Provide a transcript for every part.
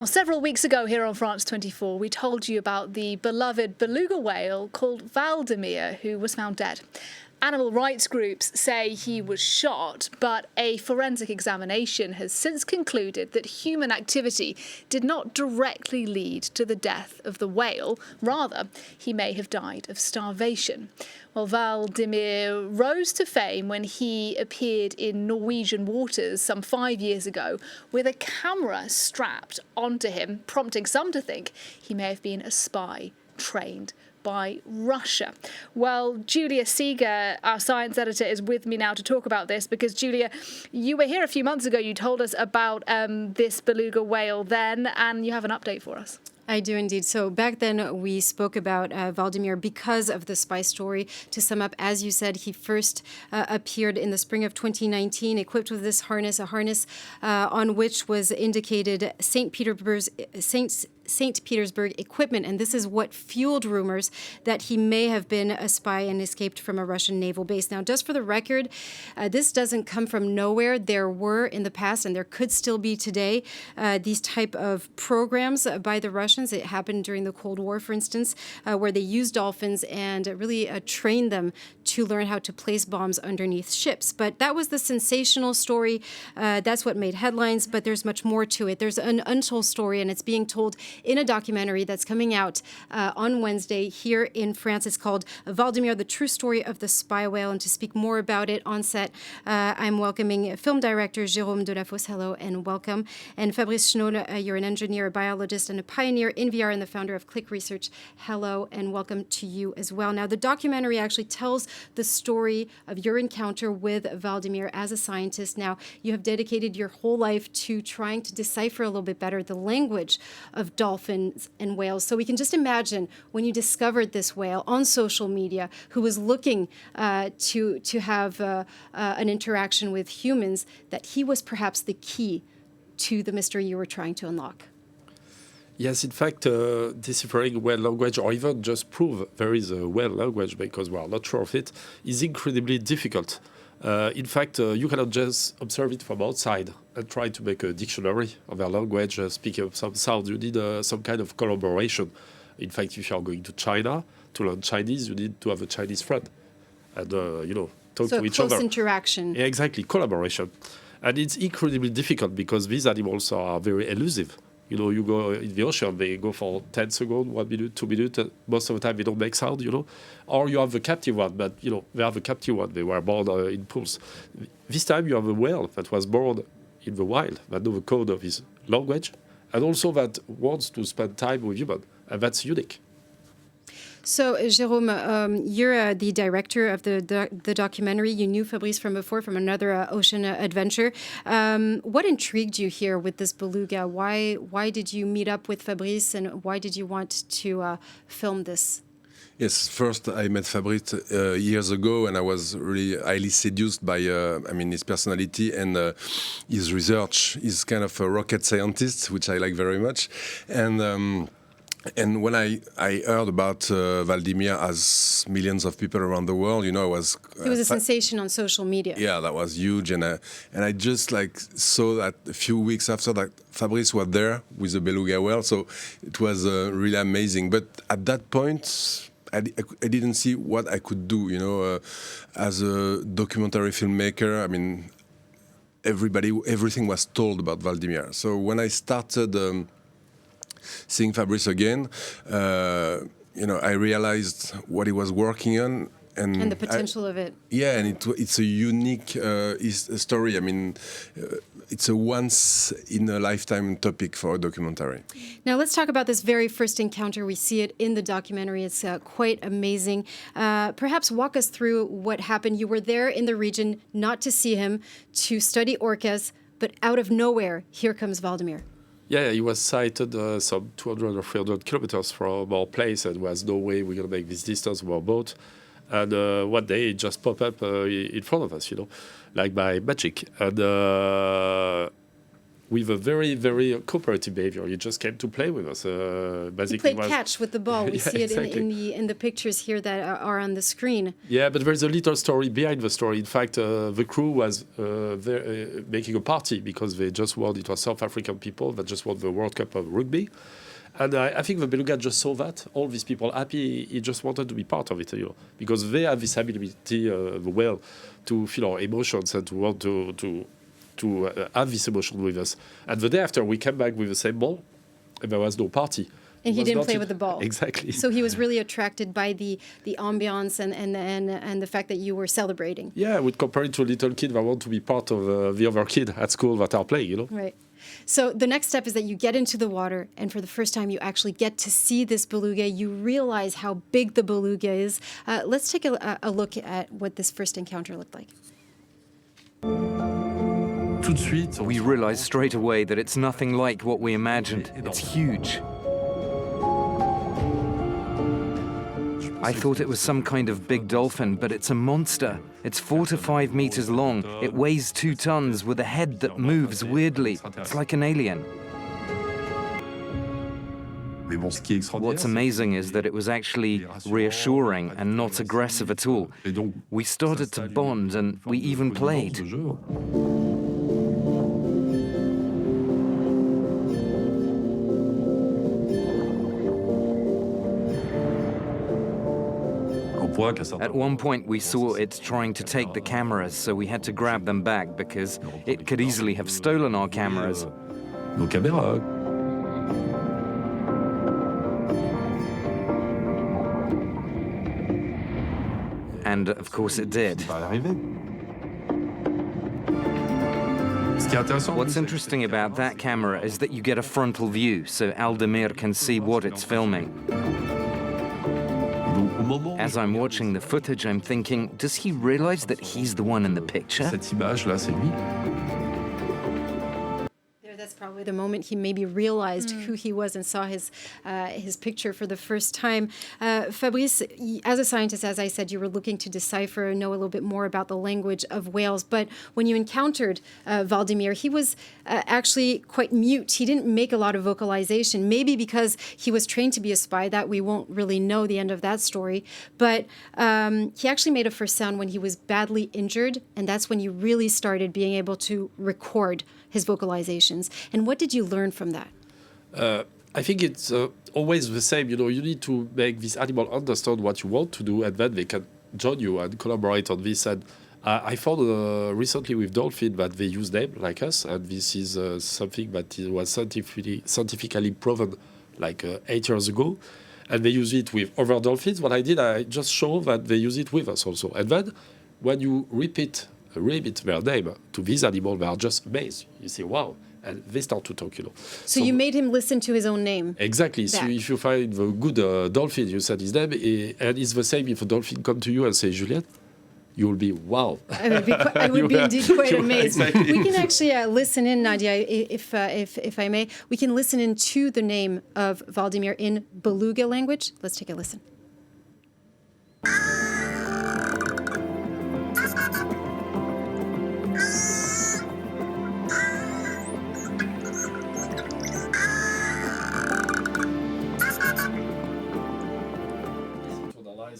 Well, several weeks ago here on France 24, we told you about the beloved beluga whale called Hvaldimir, who was found dead. Animal rights groups say he was shot, but a forensic examination has since concluded that human activity did not directly lead to the death of the whale. Rather, he may have died of starvation. Well, Hvaldimir rose to fame when he appeared in Norwegian waters some 5 years ago with a camera strapped onto him, prompting some to think he may have been a spy trained by Russia. Well, Julia Seeger, our science editor, is with me now to talk about this because, Julia, you were here a few months ago. You told us about this beluga whale then, and you have an update for us. I do indeed. So back then we spoke about Hvaldimir because of the spy story. To sum up, as you said, he first appeared in the spring of 2019 equipped with this harness, a harness on which was indicated St. Petersburg equipment, and this is what fueled rumors that he may have been a spy and escaped from a Russian naval base. Now, just for the record, this doesn't come from nowhere. There were in the past, and there could still be today, these type of programs by the Russians. It happened during the Cold War, for instance, where they used dolphins and really trained them to learn how to place bombs underneath ships. But that was the sensational story. That's what made headlines, but there's much more to it. There's an untold story, and it's being told in a documentary that's coming out on Wednesday here in France. It's called Hvaldimir, the True Story of the Spy Whale. And to speak more about it on set, I'm welcoming film director Jérôme Delafosse. Hello and welcome. And Fabrice Schnoll, you're an engineer, a biologist, and a pioneer in VR and the founder of Click Research. Hello and welcome to you as well. Now, the documentary actually tells the story of your encounter with Hvaldimir as a scientist. Now, you have dedicated your whole life to trying to decipher a little bit better the language of dolphins and whales. So we can just imagine when you discovered this whale on social media who was looking to have an interaction with humans, that he was perhaps the key to the mystery you were trying to unlock. Yes, in fact, deciphering whale language, or even just prove there is a whale language because we are not sure of it, is incredibly difficult. In fact, you cannot just observe it from outside and try to make a dictionary of their language, speak of some sounds. You need some kind of collaboration. In fact, if you are going to China to learn Chinese, you need to have a Chinese friend and, talk to each other. So close interaction. Yeah, exactly, collaboration. And it's incredibly difficult because these animals are very elusive. You go in the ocean, they go for 10 seconds, 1 minute, 2 minutes. And most of the time, they don't make sound, Or you have the captive one, but, they have the captive one. They were born in pools. This time, you have a whale that was born in the wild, that knows the code of his language, and also that wants to spend time with humans. And that's unique. So, Jérôme, you're the director of the documentary. You knew Fabrice from before, from another ocean adventure. What intrigued you here with this beluga? Why did you meet up with Fabrice, and why did you want to film this? Yes, first I met Fabrice years ago, and I was really highly seduced by his personality and his research. He's kind of a rocket scientist, which I like very much. And when I heard about Hvaldimir, as millions of people around the world, I was... It was a sensation on social media. Yeah, that was huge. And I just saw that a few weeks after that Fabrice was there with the beluga whale. So it was really amazing. But at that point, I didn't see what I could do, as a documentary filmmaker. I mean, everything was told about Hvaldimir. So when I started... seeing Fabrice again, I realized what he was working on. And the potential of it. Yeah, and it's a unique story. I mean, it's a once-in-a-lifetime topic for a documentary. Now, let's talk about this very first encounter. We see it in the documentary. It's quite amazing. Perhaps walk us through what happened. You were there in the region, not to see him, to study orcas, but out of nowhere, here comes Hvaldimir. Yeah, he was sighted some 200 or 300 kilometers from our place, and there was no way we're going to make this distance with our boat. And one day, it just popped up in front of us, like by magic. And with a very, very cooperative behavior. He just came to play with us. He Basically, played catch with the ball. We Yeah, see it exactly. in the pictures here that are on the screen. Yeah, but there's a little story behind the story. In fact, the crew was making a party because they just won. It was South African people that just won the World Cup of rugby. And I think the beluga just saw that, all these people happy. He just wanted to be part of it, because they have this ability, the whale, to feel our emotions and to want to have this emotion with us. And the day after, we came back with the same ball, and there was no party. And he Was didn't not play it- with the ball. Exactly. So he was really attracted by the ambiance and the fact that you were celebrating. Yeah, I would compare it to a little kid that want to be part of the other kid at school that are playing, Right. So the next step is that you get into the water, and for the first time, you actually get to see this beluga. You realize how big the beluga is. Let's take a look at what this first encounter looked like. We realized straight away that it's nothing like what we imagined. It's huge. I thought it was some kind of big dolphin, but it's a monster. It's 4 to 5 meters long. It weighs 2 tons with a head that moves weirdly. It's like an alien. What's amazing is that it was actually reassuring and not aggressive at all. We started to bond and we even played. At one point, we saw it trying to take the cameras, so we had to grab them back because it could easily have stolen our cameras. And of course it did. What's interesting about that camera is that you get a frontal view, so Hvaldimir can see what it's filming. As I'm watching the footage, I'm thinking, does he realize that he's the one in the picture? That's probably the moment he maybe realized who he was and saw his picture for the first time. Fabrice, as a scientist, as I said, you were looking to decipher, know a little bit more about the language of whales. But when you encountered Hvaldimir, he was actually quite mute. He didn't make a lot of vocalization, maybe because he was trained to be a spy. That we won't really know the end of that story. But he actually made a first sound when he was badly injured, and that's when you really started being able to record his vocalizations. And what did you learn from that? I think it's always the same. You need to make this animal understand what you want to do, and then they can join you and collaborate on this. And I found recently with dolphin that they use them like us, and this is something that was scientifically proven like 8 years ago. And they use it with other dolphins. What I did, I just show that they use it with us also. And then when you repeat their name to these animals, they are just amazed. You say, wow. And they start to talk, So you made him listen to his own name. Exactly. So if you find the good dolphin, you said his name, and it's the same if a dolphin come to you and say, Juliette, you will be, wow. I would be indeed quite amazed. Exactly. We can actually listen in, Nadia, if I may. We can listen in to the name of Hvaldimir in beluga language. Let's take a listen.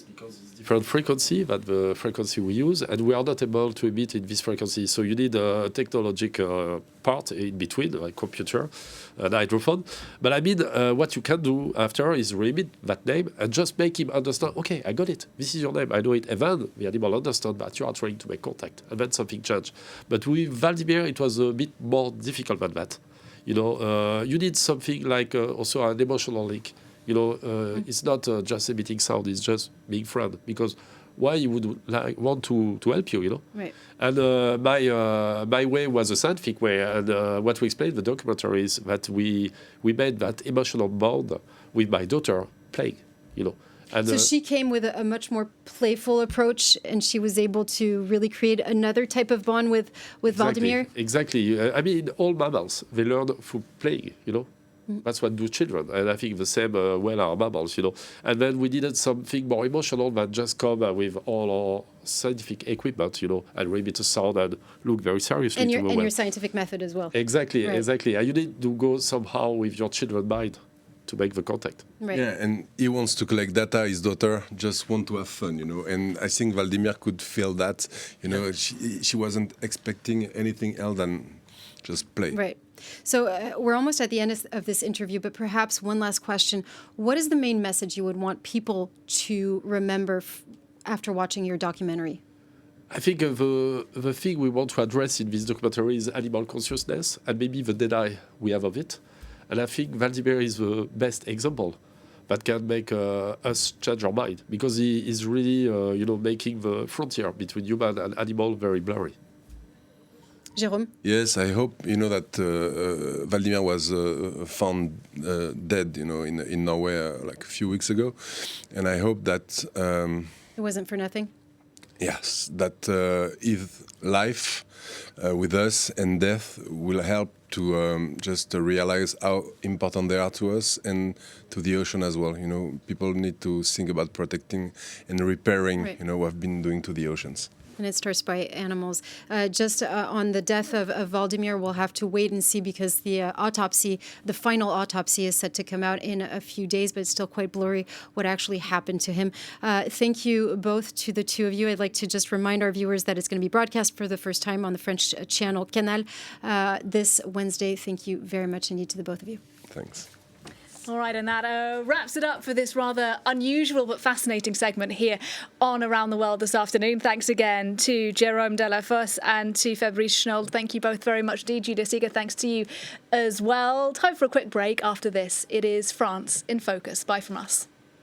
Because it's different frequency than the frequency we use, and we are not able to emit in this frequency. So you need a technological part in between, like computer, an hydrophone. But I mean, what you can do after is re-emit that name and just make him understand, okay, I got it. This is your name. I know it. And then the animal understand that you are trying to make contact. And then something changed. But with Hvaldimir, it was a bit more difficult than that. You need something like also an emotional link. It's not just emitting sound, it's just being friend. Because why you would want to help you, Right. And my way was a scientific way. And what we explained in the documentary is that we made that emotional bond with my daughter playing, And, So she came with a much more playful approach, and she was able to really create another type of bond with Hvaldimir. Exactly. I mean, all mammals, they learn through playing, That's what do children. And I think the same whale are mammals, you know. And then we needed something more emotional than just come with all our scientific equipment, you know, and remit a sound and look very seriously And to the whale. your scientific method as well. Exactly, Right. exactly. And you need to go somehow with your children's mind to make the contact. Right. Yeah, and he wants to collect data. His daughter just want to have fun, you know. And I think Hvaldimir could feel that, you know. She wasn't expecting anything else than just play. Right. So we're almost at the end of this interview, but perhaps one last question. What is the main message you would want people to remember after watching your documentary? I think the thing we want to address in this documentary is animal consciousness and maybe the deny we have of it. And I think Hvaldimir is the best example that can make us change our mind, because he is really, making the frontier between human and animal very blurry. Jérôme? Yes, I hope, you know, that Hvaldimir was found dead, you know, in Norway like a few weeks ago. And I hope that... It wasn't for nothing? Yes, that his life with us and death will help to just realize how important they are to us and to the ocean as well. You know, people need to think about protecting and repairing, Right. you know, what we've been doing to the oceans. And it starts by animals. Just on the death of Hvaldimir, we'll have to wait and see, because the final autopsy is set to come out in a few days, but it's still quite blurry what actually happened to him. Thank you both to the two of you. I'd like to just remind our viewers that it's going to be broadcast for the first time on the French channel Canal this Wednesday. Thank you very much indeed to the both of you. Thanks. All right, and that wraps it up for this rather unusual but fascinating segment here on Around the World this afternoon. Thanks again to Jérôme Delafosse and to Fabrice Schnold. Thank you both very much. Judah Seeger, thanks to you as well. Time for a quick break. After this, it is France in Focus. Bye from us.